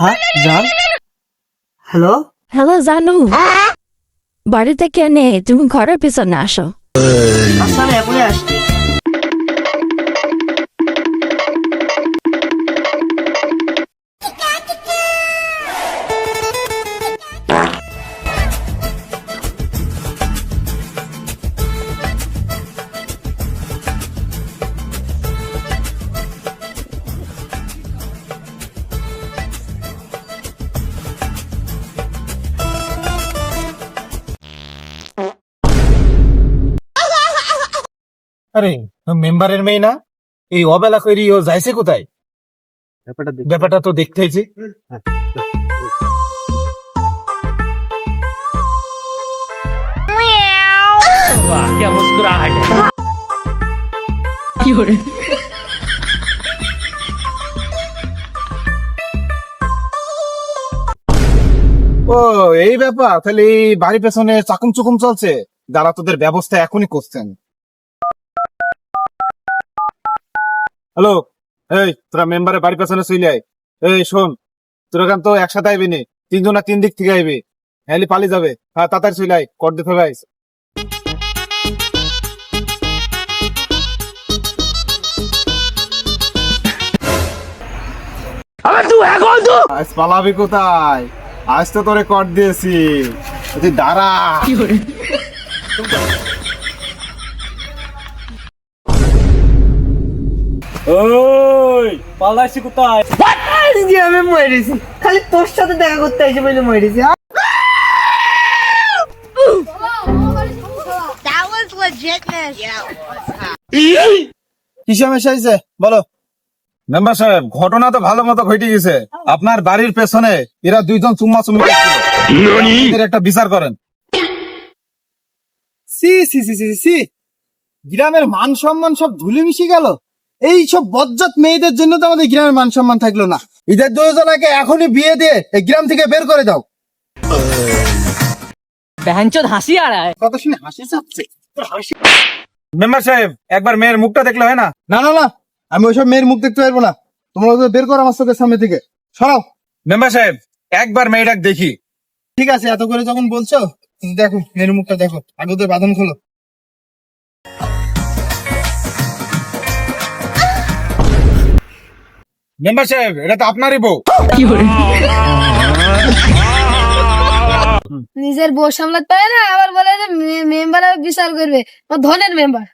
হ্যাঁ জান, hello. Hello জানু, বাড়িতে কে নেই? তুমি ঘরের পিছনে আসো। আচ্ছা আমি এখনই আসছি। আরে মেম্বারের মেয়ে না, এই অবেলা করি ও যাইছে কোথায়? ব্যাপারটা তো দেখতে হয়েছে। वाह क्या मुस्कुराहट है। ও এই ব্যাপার, তাহলে এই বাড়ির পেছনে চাকুম চুকুম চলছে। যারা তোদের ব্যবস্থা এখনই করছেন। হ্যালো, এই তোরা মেম্বারের বাড়ির পেছনে চলে আয়। এই শোন, তোরা তো একসাথে আইবি নি, তিনজনা তিন দিক থেকে আইবি, হ্যাঁ পালিয়ে যাবে। হ্যাঁ তাড়াতাড়ি চলে আয়, কর দিতে হবে। अबे तू है कौन तू? আজ পালাবি কোথায়? আজ তো তোরে কর দিয়েছি, তুই দাঁড়া। ওই পালাইছি কোথায়? আজকে আমি মরেছি, খালি তোর সাথে দেখা করতে এসে বলে মরেছি। That was legitness. কি সমস্যা হয়েছে বলো। মেম্বার সাহেব, ঘটনা তো ভালো মতো ঘটে গেছে। আপনার বাড়ির পেছনে এরা দুইজন চুম্মা চুম্মি করছিল। এদের একটা বিচার করেন। সি সি সি সি সি, গ্রামের মান সম্মান সব ধুলে মিশে গেল। এই সব বজ্জাত মেয়েদের জন্য তো আমাদের গ্রামের মান সম্মান থাকলো না। এদের দুজনকে এখনই বিয়ে দিয়ে এই গ্রাম থেকে বের করে দাও। बहनचोद हंसी आ रहा है। কত শুনে হাসি চাচ্ছে তোর হাসি। মেম্বার সাহেব, একবার মেয়ের মুখটা দেখলে হয় না? না না না, আমি ওইসব মেয়ের মুখ দেখতে পারবো না। তোমরা ওদের বের করো আমার চোখের সামনে থেকে, সরাও। মেম্বার সাহেব, একবার মেয়েটাকে দেখি। ঠিক আছে, এত করে যখন বলছো দেখো মেয়ের মুখটা দেখো, আগে ওদের বাঁধন খোলো। মেম্বার সাহেব, এটা তো আপনারই বউ। নিজের বউ সামলাতে পারে না, আবার বলে যে মেম্বার বিচার করবে। ও ধনের মেম্বার।